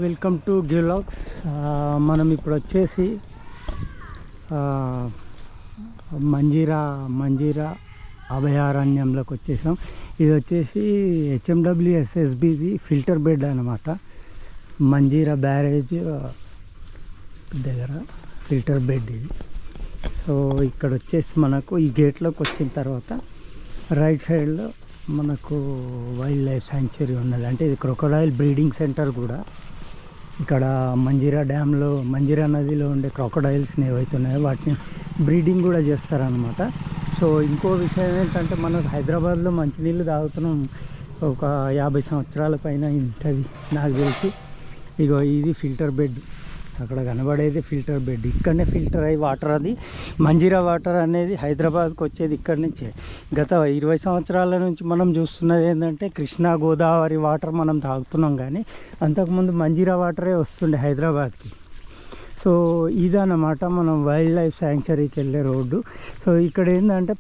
Welcome to గివ్లాగ్స్. మనం ఇప్పుడు వచ్చేసి మంజీరా అభయారణ్యంలోకి వచ్చేసాం. ఇది వచ్చేసి HMWSSBది ఫిల్టర్ బెడ్ అనమాట. మంజీరా బ్యారేజ్ దగ్గర ఫిల్టర్ బెడ్ ఇది. సో ఇక్కడ వచ్చేసి మనకు ఈ గేట్లోకి వచ్చిన తర్వాత రైట్ సైడ్లో మనకు వైల్డ్ లైఫ్ శాంక్చురీ ఉన్నది. అంటే ఇది క్రొకోడైల్ బ్రీడింగ్ సెంటర్ కూడా. ఇక్కడ మంజీరా నదిలో ఉండే క్రొకోడైల్స్ని ఏవైతున్నాయో వాటిని బ్రీడింగ్ కూడా చేస్తారనమాట. సో ఇంకో విషయం ఏంటంటే మనకు హైదరాబాద్లో మంచినీళ్ళు తాగుతున్నాం ఒక 50 సంవత్సరాల పైన ఉంటుంది నాకు తెలిసి. ఇగో ఇది ఫిల్టర్ బెడ్, అక్కడ కనబడేది ఫిల్టర్ బెడ్. ఇక్కడనే ఫిల్టర్ అయ్యి వాటర్, అది మంజీరా వాటర్ అనేది హైదరాబాద్కి వచ్చేది ఇక్కడి నుంచే. గత 20 సంవత్సరాల నుంచి మనం చూస్తున్నది ఏంటంటే కృష్ణా గోదావరి వాటర్ మనం తాగుతున్నాం, కానీ అంతకుముందు మంజీరా వాటరే వస్తుండే హైదరాబాద్కి. సో ఇదన్నమాట మనం వైల్డ్ లైఫ్ శాంక్చురీకి వెళ్ళే రోడ్డు. సో ఇక్కడ ఏంటంటే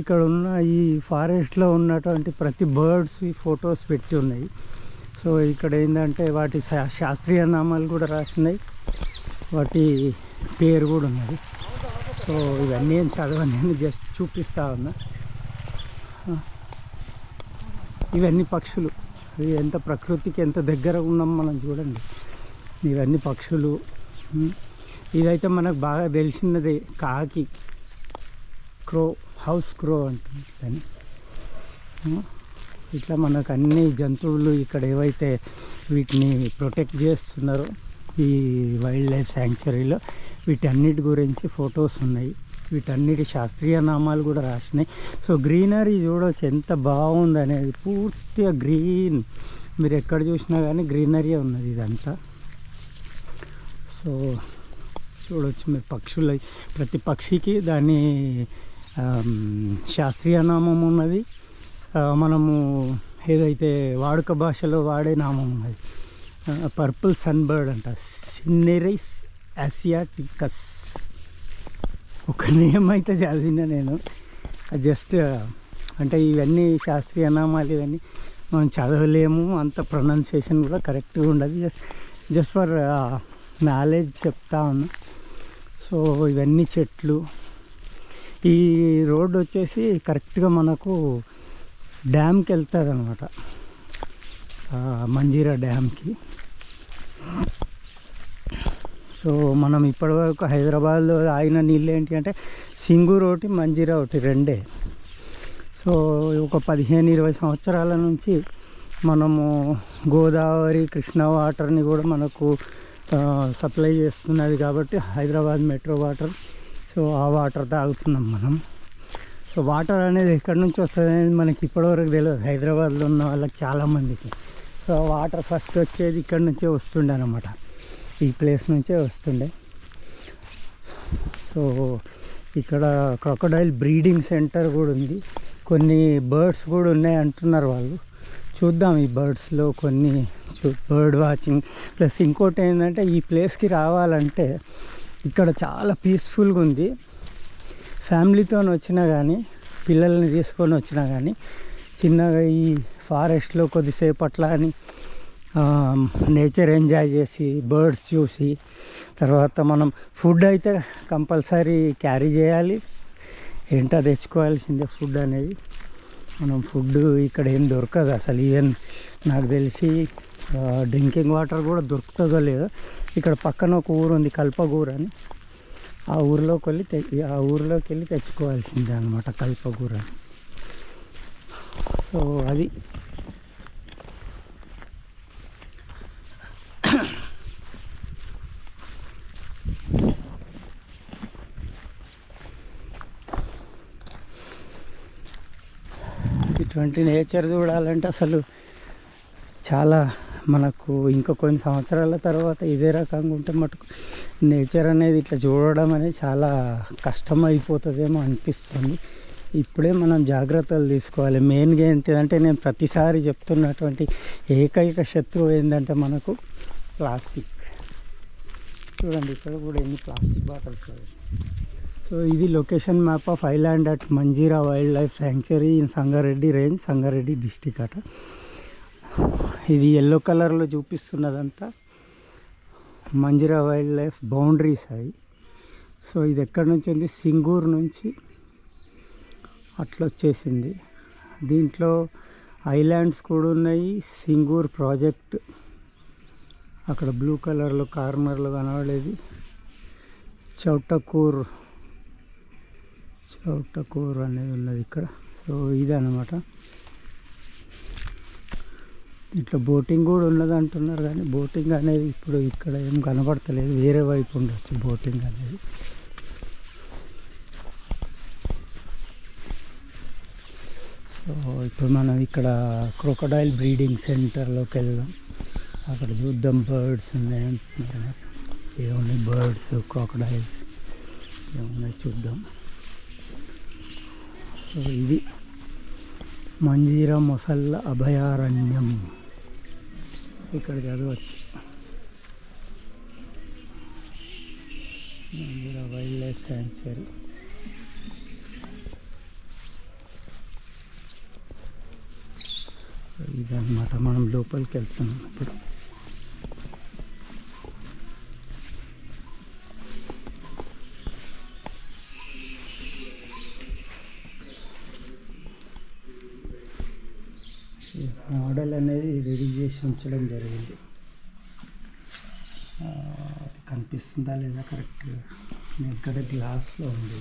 ఇక్కడ ఉన్న ఈ ఫారెస్ట్లో ఉన్నటువంటి ప్రతి బర్డ్స్ ఫొటోస్ పెట్టి ఉన్నాయి. సో ఇక్కడ ఏంటంటే వాటి శాస్త్రీయ నామాలు కూడా రాసినాయి, వాటి పేరు కూడా ఉన్నది. సో ఇవన్నీ ఏం చదవని, నేను జస్ట్ చూపిస్తా ఉన్నా. ఇవన్నీ పక్షులు, ఇవి ఎంత ప్రకృతికి ఎంత దగ్గర ఉన్నాం మనం చూడండి. ఇవన్నీ పక్షులు. ఇదైతే మనకు బాగా తెలిసినది కాకి, హౌస్ క్రో అంటుంది దాన్ని. ఇట్లా మనకు అన్ని జంతువులు ఇక్కడ ఏవైతే వీటిని ప్రొటెక్ట్ చేస్తున్నారో ఈ వైల్డ్ లైఫ్ శాంక్చురీలో వీటన్నిటి గురించి ఫొటోస్ ఉన్నాయి. వీటన్నిటి శాస్త్రీయ నామాలు కూడా రాసినాయి. సో గ్రీనరీ చూడవచ్చు ఎంత బాగుంది అనేది, పూర్తిగా గ్రీన్. మీరు ఎక్కడ చూసినా కానీ గ్రీనరీ ఉన్నది ఇదంతా. సో చూడవచ్చు మీరు పక్షులు, ప్రతి పక్షికి దాని శాస్త్రీయ నామం ఉన్నది. మనము ఏదైతే వాడుక భాషలో వాడే నామం ఉన్నది. పర్పుల్ సన్బర్డ్ అంట, సిన్నెరైస్ ఆసియాటికస్. ఒక నేమ్ అయితే చదివిన నేను, జస్ట్ అంటే ఇవన్నీ శాస్త్రీయ నామాలు, ఇవన్నీ మనం చదవలేము, అంత ప్రొనౌన్సియేషన్ కూడా కరెక్ట్గా ఉండదు. జస్ట్ ఫర్ నాలెడ్జ్ చెప్తా ఉన్నా. సో ఇవన్నీ చెట్లు. ఈ రోడ్ వచ్చేసి కరెక్ట్గా మనకు డ్యామ్కి వెళ్తుంది అనమాట, మంజీరా డ్యామ్కి. సో మనం ఇప్పటివరకు హైదరాబాద్లో ఆగిన నీళ్ళు ఏంటి అంటే సింగూరు ఒకటి, మంజీరా ఒకటి, రెండే. సో ఒక 15-20 సంవత్సరాల నుంచి మనము గోదావరి కృష్ణా వాటర్ని కూడా మనకు సప్లై చేస్తున్నది కాబట్టి హైదరాబాద్ మెట్రో వాటర్. సో ఆ వాటర్ తాగుతున్నాం మనం. సో వాటర్ అనేది ఎక్కడి నుంచి వస్తుంది అనేది మనకి ఇప్పటివరకు తెలియదు హైదరాబాద్లో ఉన్న వాళ్ళకి చాలామందికి. సో వాటర్ ఫస్ట్ వచ్చేది ఇక్కడి నుంచే వస్తుండే అనమాట, ఈ ప్లేస్ నుంచే వస్తుండే. సో ఇక్కడ క్రొకోడైల్ బ్రీడింగ్ సెంటర్ కూడా ఉంది, కొన్ని బర్డ్స్ కూడా ఉన్నాయి అంటున్నారు వాళ్ళు. చూద్దాం ఈ బర్డ్స్లో కొన్ని, బర్డ్ వాచింగ్. ప్లస్ ఇంకోటి ఏంటంటే ఈ ప్లేస్కి రావాలంటే ఇక్కడ చాలా పీస్ఫుల్గా ఉంది. ఫ్యామిలీతో వచ్చినా కానీ, పిల్లల్ని తీసుకొని వచ్చినా కానీ, చిన్నగా ఈ ఫారెస్ట్లో కొద్దిసేపు అట్లా అని నేచర్ ఎంజాయ్ చేసి, బర్డ్స్ చూసి, తర్వాత మనం ఫుడ్ అయితే కంపల్సరీ క్యారీ చేయాలి. ఏంటో తెచ్చుకోవాల్సిందే ఫుడ్ అనేది. మనం ఫుడ్ ఇక్కడ ఏం దొరకదు అసలు. ఈవెన్ నాకు తెలిసి డ్రింకింగ్ వాటర్ కూడా దొరుకుతుందో లేదో. ఇక్కడ పక్కన ఒక ఊరు ఉంది కల్పగూరు అని, ఆ ఊరిలోకి వెళ్ళి తెచ్చుకోవాల్సిందే అనమాట కల్పగూరు అని. సో అది ఇటువంటి నేచర్ చూడాలంటే అసలు చాలా మనకు ఇంకా కొన్ని సంవత్సరాల తర్వాత ఇదే రకంగా ఉంటే మటుకు నేచర్ అనేది ఇట్లా చూడడం అనేది చాలా కష్టం అయిపోతుందేమో అనిపిస్తుంది. ఇప్పుడే మనం జాగ్రత్తలు తీసుకోవాలి. మెయిన్గా ఏంటిదంటే నేను ప్రతిసారి చెప్తున్నటువంటి ఏకైక శత్రువు ఏంటంటే మనకు ప్లాస్టిక్. చూడండి ఇక్కడ కూడా ఎన్ని ప్లాస్టిక్ బాటిల్స్. సో ఇది location map of island at Manjira wild life sanctuary in Sangareddy range, Sangareddy district అట. ఇది ఎల్లో కలర్లో చూపిస్తున్నదంతా మంజిరా వైల్డ్ లైఫ్ బౌండరీస్ అవి. సో ఇది ఎక్కడి నుంచి ఉంది, సింగూరు నుంచి అట్లా వచ్చేసింది. దీంట్లో ఐలాండ్స్ కూడా ఉన్నాయి. సింగూర్ ప్రాజెక్ట్ అక్కడ బ్లూ కలర్లో కార్నర్లో కనబడేది. చౌటకూర్ అనేది ఉన్నది ఇక్కడ. సో ఇది అన్నమాట. ఇట్లా బోటింగ్ కూడా ఉన్నది అంటున్నారు, కానీ బోటింగ్ అనేది ఇప్పుడు ఇక్కడ ఏం కనబడతలేదు. వేరే వైపు ఉండొచ్చు బోటింగ్ అనేది. సో ఇప్పుడు మనం ఇక్కడ క్రొకడైల్ బ్రీడింగ్ సెంటర్లోకి వెళ్దాం. అక్కడ చూద్దాం బర్డ్స్ ఉన్నాయి అంటున్నారు. ఏమున్నాయి బర్డ్స్, క్రొకడైల్స్ ఏమున్నాయి చూద్దాం. సో ఇది మంజీరా మొసళ్ళ అభయారణ్యం. ఇక్కడ చదవచ్చు మంజీరా వైల్డ్ లైఫ్ శాంక్చురీ. ఇదన్నమాట. మనం లోపలికి వెళ్తున్నాం ఇప్పుడు. మోడల్ అనేది రెడీ చేసి ఉంచడం జరిగింది. అది కనిపిస్తుందా లేదా కరెక్ట్గా, ఇక్కడ గ్లాస్లో ఉంది,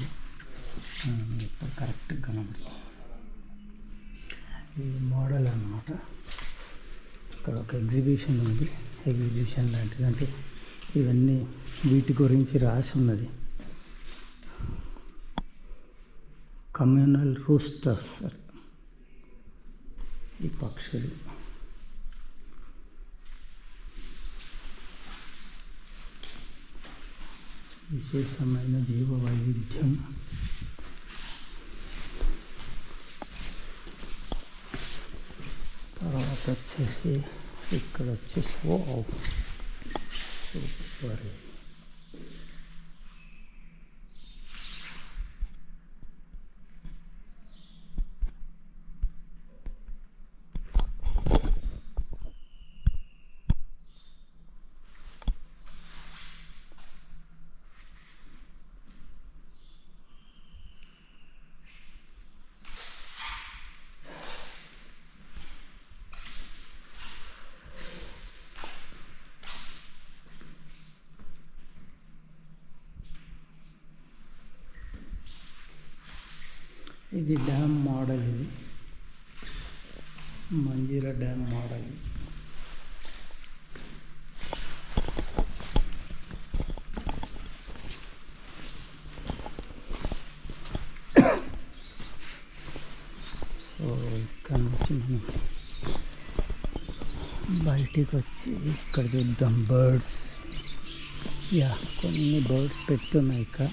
ఇప్పుడు కరెక్ట్గా కనబడుతుంది. ఇది మోడల్ అన్నమాట. ఇక్కడ ఒక ఎగ్జిబిషన్ ఉంది, ఎగ్జిబిషన్ లాంటిది. అంటే ఇవన్నీ వీటి గురించి రాసి ఉన్నది. కమ్యూనల్ రూస్టర్స్ ఈ పక్షులు. విశేషమైన జీవ వైవిధ్యం. తర్వాత వచ్చేసి ఇక్కడ వచ్చేసి సూపర్. ఇది డ్యామ్ మోడల్. ఇది మంజీరా డ్యామ్ మోడల్. సో ఇక్కడ నుంచి మనం బయటికి వచ్చి ఇక్కడ చూద్దాం బర్డ్స్. కొన్ని బర్డ్స్ పెట్టున్నాయి ఇక్కడ.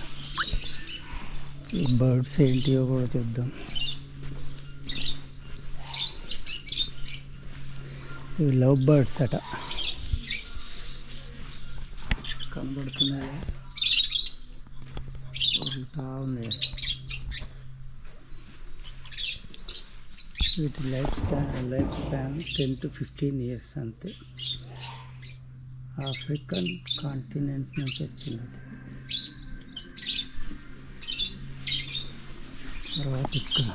ఈ బర్డ్స్ ఏంటియో కూడా చూద్దాం. ఇవి లవ్ బర్డ్స్ అట, కనబడుతున్నాయా, వదులుతా ఉన్నాయి. వీటి లైఫ్ స్పాన్ 10 to 15 years అంతే. ఆఫ్రికన్ కాంటినెంట్ నుంచి వచ్చినది. తర్వాత ఇక్కడ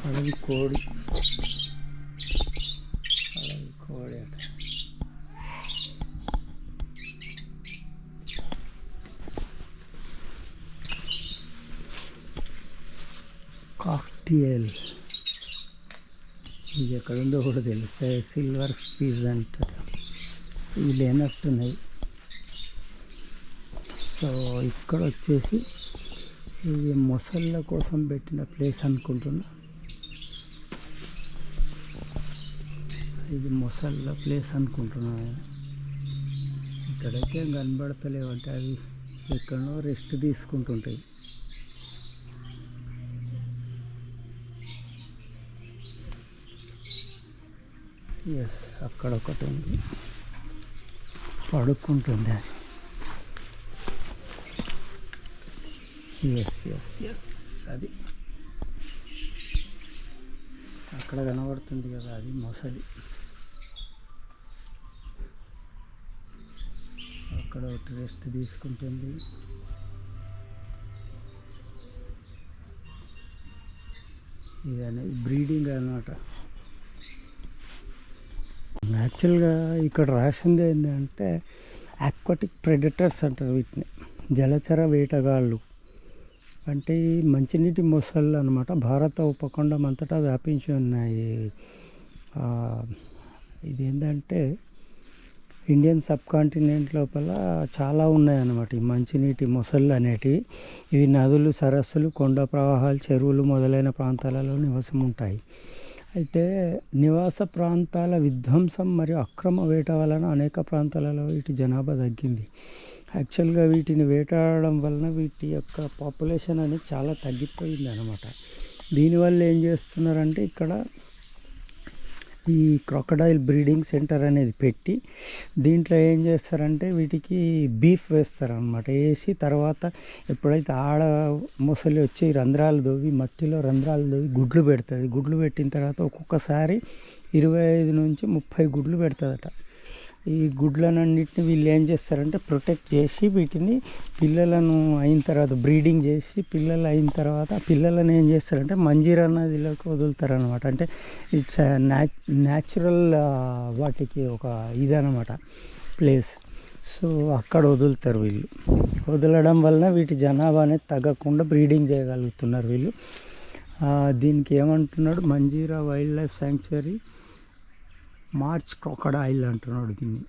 అడవి కోడి అట. కాక్టియల్ ఇది ఎక్కడుందో కూడా తెలుస్తాయి. సిల్వర్ పీజంట్ ఇవి లేనట్టున్నాయి. సో ఇక్కడ వచ్చేసి ఇది మొసళ్ళ కోసం పెట్టిన ప్లేస్ అనుకుంటున్నా. ఇది మొసళ్ళ ప్లేస్ అనుకుంటున్నాను. ఇక్కడైతే కనబడతలేవంటే అవి ఎక్కడో రెస్ట్ తీసుకుంటుంటాయి. ఎస్, అక్కడ ఒకటి ఉంది, పడుకుంటుంది అది. ఎస్ అది అక్కడ కనబడుతుంది కదా, అది మొసలి. అక్కడ ఒకటి రెస్ట్ తీసుకుంటుంది. ఇది అనేది బ్రీడింగ్ అన్నమాట. యాక్చువల్గా ఇక్కడ రాసింది ఏంటంటే ఆక్వాటిక్ ప్రెడేటర్స్ అంటారు వీటిని, జలచర వేటగాళ్ళు. అంటే ఈ మంచినీటి మొసళ్ళు అనమాట. భారత ఉపఖండం అంతటా వ్యాపించి ఉన్నాయి. ఇదేంటంటే ఇండియన్ సబ్ కాంటినెంట్ లోపల చాలా ఉన్నాయన్నమాట ఈ మంచినీటి మొసళ్ళు అనేటివి. ఇవి నదులు, సరస్సులు, కొండ ప్రవాహాలు, చెరువులు మొదలైన ప్రాంతాలలో నివాసం ఉంటాయి. అయితే నివాస ప్రాంతాల విధ్వంసం మరియు అక్రమ వేట వలన అనేక ప్రాంతాలలో వీటి జనాభా తగ్గింది. యాక్చువల్గా వీటిని వేటాడడం వలన వీటి యొక్క పాపులేషన్ అనేది చాలా తగ్గిపోయింది అనమాట. దీనివల్ల ఏం చేస్తున్నారంటే ఇక్కడ ఈ క్రొకడైల్ బ్రీడింగ్ సెంటర్ అనేది పెట్టి దీంట్లో ఏం చేస్తారంటే వీటికి బీఫ్ వేస్తారనమాట. వేసి తర్వాత ఎప్పుడైతే ఆడ మొసలి వచ్చి రంధ్రాలు దోవి, మట్టిలో రంధ్రాలు దోవి గుడ్లు పెడుతుంది. గుడ్లు పెట్టిన తర్వాత ఒక్కొక్కసారి 25 నుంచి 30 గుడ్లు పెడుతుందట. ఈ గుడ్లనన్నింటిని వీళ్ళు ఏం చేస్తారంటే ప్రొటెక్ట్ చేసి వీటిని పిల్లలను అయిన తర్వాత బ్రీడింగ్ చేసి పిల్లలు అయిన తర్వాత ఆ పిల్లలను ఏం చేస్తారంటే మంజీరా నదిలోకి వదులుతారనమాట. అంటే ఇట్స్ న్యాచురల్ వాటికి ఒక ఇదనమాట ప్లేస్. సో అక్కడ వదులుతారు వీళ్ళు. వదలడం వలన వీటి జనాభా అనేది తగ్గకుండా బ్రీడింగ్ చేయగలుగుతున్నారు వీళ్ళు. దీనికి ఏమంటున్నాడు, Manjira wild life sanctuary marsh crocodile అంటున్నాడు దీన్ని.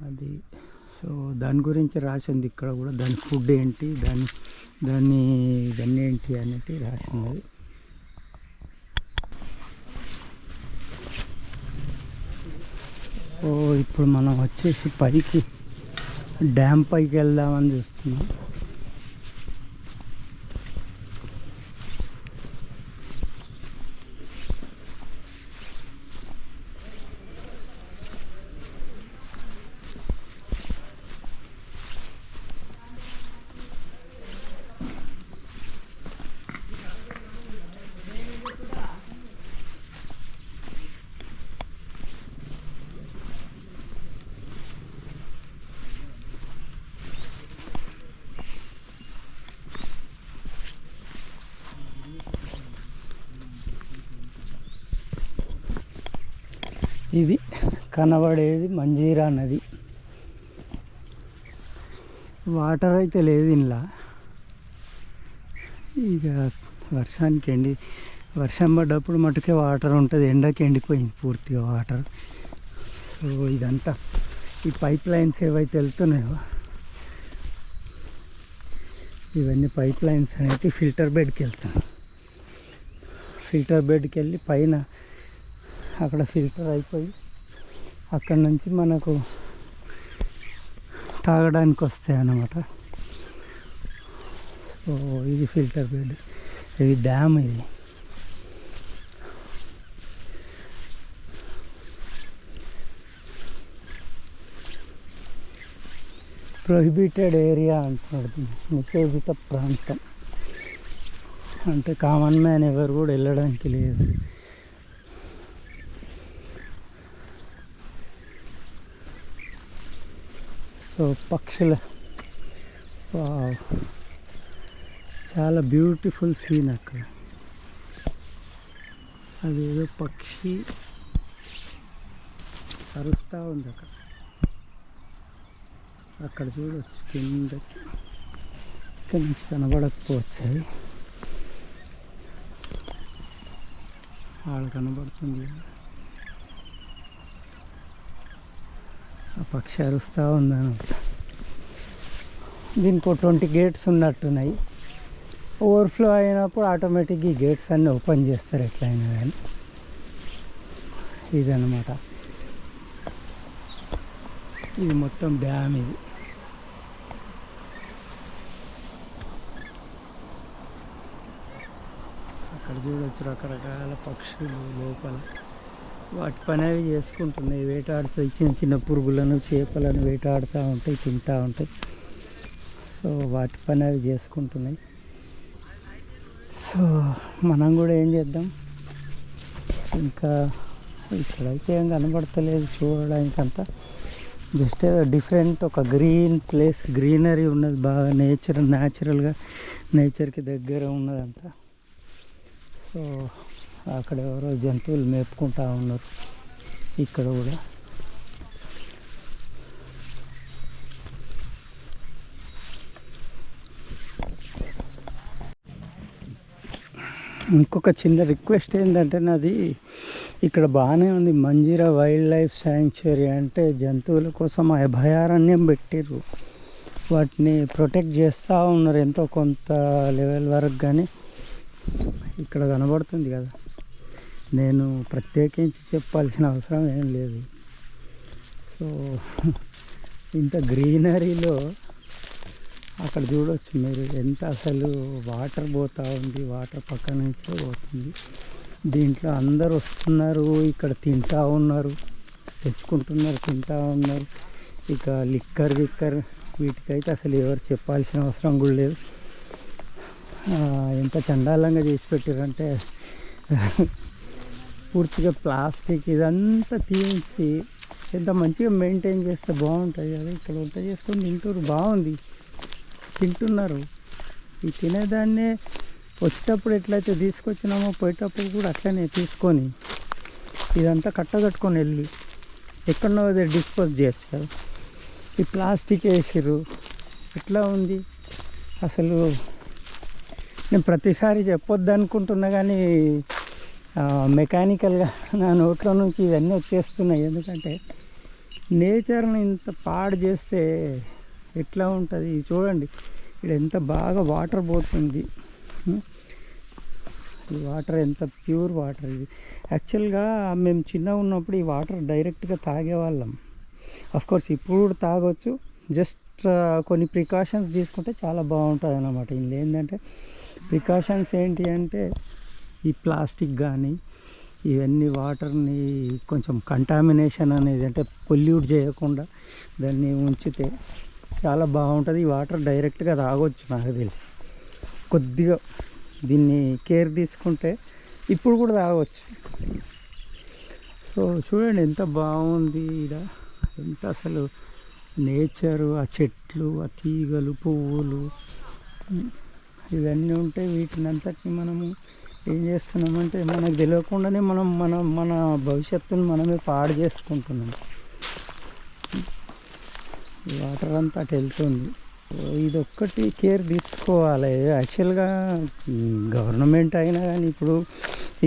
అది సో దాని గురించి రాసింది ఇక్కడ కూడా. దాని ఫుడ్ ఏంటి, దాన్ని ఏంటి అనేది రాసినది. సో ఇప్పుడు మనం వచ్చేసి పైకి డ్యామ్ పైకి వెళ్దామని చూస్తున్నాం. ఇది కనబడేది మంజీరా నది. వాటర్ అయితే లేదు ఇంట్లో. ఇక వర్షం పడ్డప్పుడు మటుకే వాటర్ ఉంటుంది, ఎండకి ఎండిపోయింది పూర్తిగా వాటర్. సో ఇదంతా ఈ పైప్ లైన్స్ ఏవైతే వెళ్తున్నాయో ఇవన్నీ పైప్ లైన్స్ అనేవి ఫిల్టర్ బెడ్కి వెళ్తున్నాయి. ఫిల్టర్ బెడ్కి వెళ్ళి పైన అక్కడ ఫిల్టర్ అయిపోయి అక్కడ నుంచి మనకు తాగడానికి వస్తాయి అన్నమాట. సో ఇది ఫిల్టర్ బెడ్, ఇది డ్యామ్. ఇది ప్రొహిబిటెడ్ ఏరియా అంటున్నాడు, నిషేధిత ప్రాంతం. అంటే కామన్ మ్యాన్ ఎవరు కూడా వెళ్ళడానికి లేదు. సో పక్షుల చాలా బ్యూటిఫుల్ సీన్ అక్కడ. అదేదో పక్షి అరుస్తూ ఉంది అక్కడ చూడవచ్చు. కిందకి ఇక్కడి నుంచి కనబడకపోవచ్చు, అది ఆడ కనబడుతుంది. ఆ పక్షి అరుస్తూ ఉందన్నమాట. దీనికి 20 గేట్స్ ఉన్నట్టున్నాయి. ఓవర్ఫ్లో అయినప్పుడు ఆటోమేటిక్గా ఈ గేట్స్ అన్నీ ఓపెన్ చేస్తారు ఎట్లయినా కానీ. ఇదన్నమాట, ఇది మొత్తం డ్యామ్. ఇది అక్కడ చూడవచ్చు రకరకాల పక్షులు లోపల వాటి పని అవి చేసుకుంటున్నాయి, వేటాడుతాయి. చిన్న చిన్న పురుగులను, చేపలను వేటాడుతూ ఉంటాయి, తింటూ ఉంటాయి. సో వాటి పని అవి చేసుకుంటున్నాయి. సో మనం కూడా ఏం చేద్దాం, ఇంకా ఇక్కడైతే ఏం కనబడతలేదు చూడడానికి అంతా. జస్ట్ డిఫరెంట్ ఒక గ్రీన్ ప్లేస్, గ్రీనరీ ఉన్నది బాగా, న్యాచురల్గా నేచర్కి దగ్గర ఉన్నదంతా. సో అక్కడ ఎవరో జంతువులు మేపుకుంటూ ఉన్నారు. ఇక్కడ కూడా ఇంకొక చిన్న రిక్వెస్ట్ ఏంటంటే నాది, ఇక్కడ బాగానే ఉంది మంజీరా వైల్డ్ లైఫ్ శాంక్చురీ, అంటే జంతువుల కోసం అభయారణ్యం పెట్టిర్రు, వాటిని ప్రొటెక్ట్ చేస్తూ ఉన్నారు ఎంతో కొంత లెవెల్ వరకు. కానీ ఇక్కడ కనబడుతుంది కదా, నేను ప్రత్యేకించి చెప్పాల్సిన అవసరం ఏం లేదు. సో ఇంత గ్రీనరీలో అక్కడ చూడవచ్చు మీరు ఎంత అసలు వాటర్ పోతూ ఉంది, వాటర్ పక్క నుంచే పోతుంది. దీంట్లో అందరు వస్తున్నారు, ఇక్కడ తింటూ ఉన్నారు, తెచ్చుకుంటున్నారు, తింటూ ఉన్నారు. ఇక లిక్కర్ వీటికైతే అసలు ఎవరు చెప్పాల్సిన అవసరం కూడా లేదు. ఎంత చండాలంగా చేసి పెట్టారంటే పూర్తిగా ప్లాస్టిక్ ఇదంతా తీయించి ఎంత మంచిగా మెయింటైన్ చేస్తే బాగుంటుంది కదా. ఇక్కడ వంట చేసుకొని తింటారు, బాగుంది, తింటున్నారు. ఈ తినేదాన్నే వచ్చేటప్పుడు ఎట్లయితే తీసుకొచ్చినామో పోయేటప్పుడు కూడా అట్లనే తీసుకొని ఇదంతా కట్టగట్టుకొని వెళ్ళి ఎక్కడో అదే డిస్పోజ్ చేయొచ్చు కదా. ఈ ప్లాస్టిక్ వేసిర్రు, ఎట్లా ఉంది అసలు. నేను ప్రతిసారి చెప్పొద్దు అనుకుంటున్నా కానీ మెకానికల్గా నా నోట్లో నుంచి ఇవన్నీ వచ్చేస్తున్నాయి. ఎందుకంటే నేచర్ని ఇంత పాడు చేస్తే ఎట్లా ఉంటుంది చూడండి. ఇక్కడ ఎంత బాగా వాటర్ పోతుంది, ఈ వాటర్ ఎంత ప్యూర్ వాటర్. ఇది యాక్చువల్గా మేము చిన్నగా ఉన్నప్పుడు ఈ వాటర్ డైరెక్ట్గా తాగేవాళ్ళం. అఫ్కోర్స్ ఇప్పుడు కూడా తాగొచ్చు, జస్ట్ కొన్ని ప్రికాషన్స్ తీసుకుంటే చాలా బాగుంటుంది అన్నమాట. ఇందులో ఏంటంటే ప్రికాషన్స్ ఏంటి అంటే ఈ ప్లాస్టిక్ కానీ ఇవన్నీ వాటర్ని కొంచెం కంటామినేషన్ అనేది, అంటే పొల్యూట్ చేయకుండా దాన్ని ఉంచితే చాలా బాగుంటుంది. ఈ వాటర్ డైరెక్ట్గా తాగొచ్చు నాకు తెలిసి. కొద్దిగా దీన్ని కేర్ తీసుకుంటే ఇప్పుడు కూడా తాగొచ్చు. సో చూడండి ఎంత బాగుంది ఇక్కడ, ఎంత అసలు నేచరు, ఆ చెట్లు, ఆ తీగలు, పువ్వులు ఇవన్నీ ఉంటాయి. వీటిని అంతటిని మనము ఏం చేస్తున్నామంటే మనకు తెలియకుండానే మన భవిష్యత్తును మనమే పాడు చేసుకుంటున్నాం. వాటర్ అంతా అటు వెళ్తుంది. ఇది ఒక్కటి కేర్ తీసుకోవాలి. యాక్చువల్గా గవర్నమెంట్ అయినా కానీ ఇప్పుడు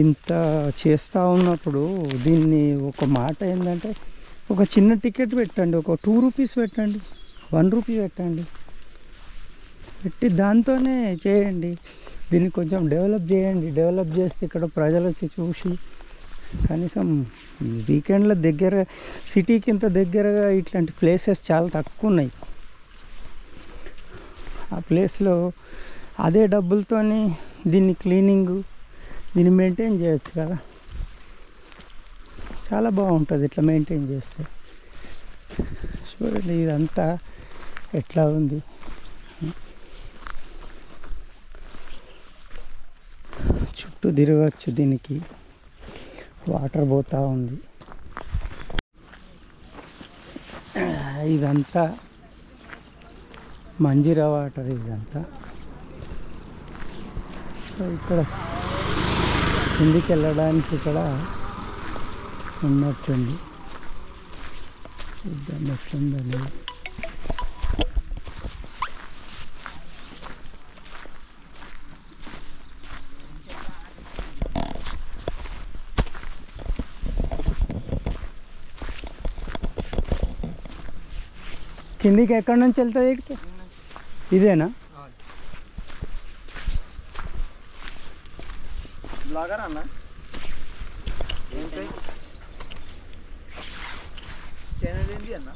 ఇంత చేస్తూ ఉన్నప్పుడు దీన్ని ఒక మాట ఏంటంటే ఒక చిన్న టికెట్ పెట్టండి, ఒక 2 రూపీస్ పెట్టండి, 1 రూపీ పెట్టండి, పెట్టి దాంతోనే చేయండి. దీన్ని కొంచెం డెవలప్ చేయండి. డెవలప్ చేస్తే ఇక్కడ ప్రజలు వచ్చి చూసి కనీసం వీకెండ్ల దగ్గర, సిటీకి ఇంత దగ్గరగా ఇట్లాంటి ప్లేసెస్ చాలా తక్కువ ఉన్నాయి. ఆ ప్లేస్లో అదే డబ్బులతోని దీన్ని క్లీనింగు దీన్ని మెయింటైన్ చేయొచ్చు కదా. చాలా బాగుంటుంది ఇట్లా మెయింటైన్ చేస్తే. చూడండి ఇదంతా ఎట్లా ఉంది. చుట్టూ తిరగచ్చు, దీనికి వాటర్ పోతూ ఉంది. ఇదంతా మంజీరా వాటర్ ఇదంతా. సో ఇక్కడ కిందికి వెళ్ళడానికి ఇక్కడ ఉన్నట్టుంది. చూద్దాం ఎట్లుందని. కిందికి ఎక్కడి నుంచి వెళ్తుంది ఇక్కడికి? ఇదేనా? బ్లాగర్ అన్న ఏంటి అన్న?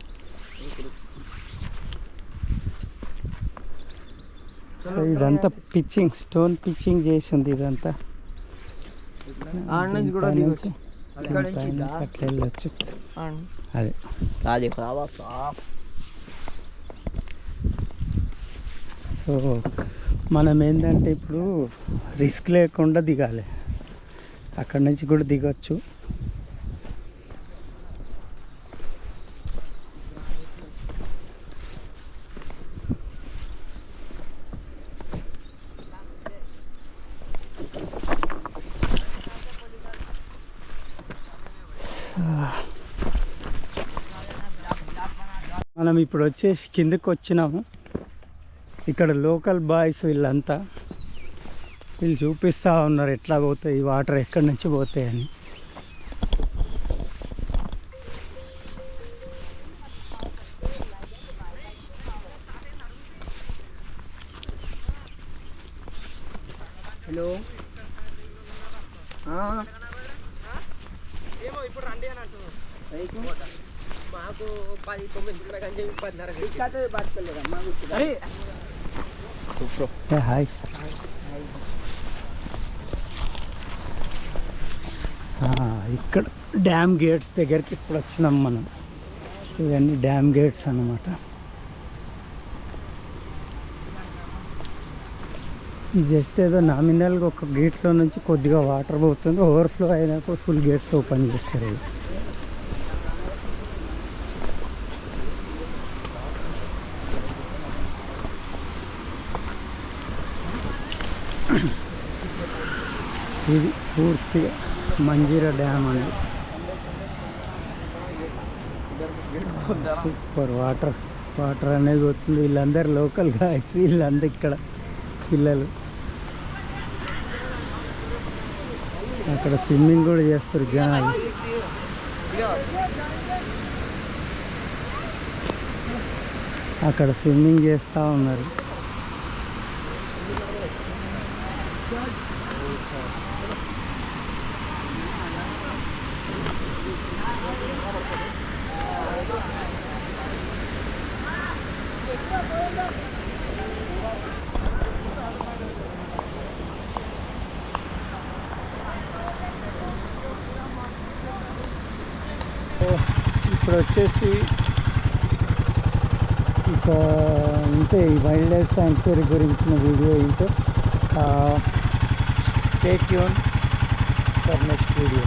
సో ఇదంతా పిచ్చింగ్, స్టోన్ పిచ్చింగ్ చేసి ఉంది ఇదంతా. నుంచి కూడా అట్లా వెళ్ళచ్చు. అదే సో మనం ఏంటంటే ఇప్పుడు రిస్క్ లేకుండా దిగాలి. అక్కడి నుంచి కూడా దిగొచ్చు. మనం ఇప్పుడు వచ్చేసి కిందకి వచ్చినాము. ఇక్కడ లోకల్ బాయ్స్ వీళ్ళంతా వీళ్ళు చూపిస్తూ ఉన్నారు ఎట్లా పోతాయి ఈ వాటర్ ఎక్కడి నుంచి పోతాయని. హలో ఏమో ఇప్పుడు రండి అని అంటున్నాను. మాకు 10-9 కానీ చెప్పి 10:30 హాయ్. ఇక్కడ డ్యామ్ గేట్స్ దగ్గరికి ఇప్పుడు వచ్చినాం మనం. ఇవన్నీ డ్యామ్ గేట్స్ అన్నమాట. జస్ట్ ఏదో నామినల్గా ఒక గేట్లో నుంచి కొద్దిగా వాటర్ పోతుంది, ఓవర్ఫ్లో అయినాక ఫుల్ గేట్స్ ఓపెన్ చేస్తారు. ఇది పూర్తిగా మంజీరా డ్యామ్ అండి. సూపర్ వాటర్ వాటర్ అనేది వస్తుంది. వీళ్ళందరూ లోకల్ గాయస్, వీళ్ళందరూ ఇక్కడ పిల్లలు. అక్కడ స్విమ్మింగ్ కూడా చేస్తారు జనాలు. అక్కడ స్విమ్మింగ్ చేస్తూ ఉన్నారు. ఇప్పుడు వచ్చేసి ఇక ఇంతే ఈ వైల్డ్ లైఫ్ శాంక్చురీ గురించిన వీడియో ఇంతే. Stay tune for next video.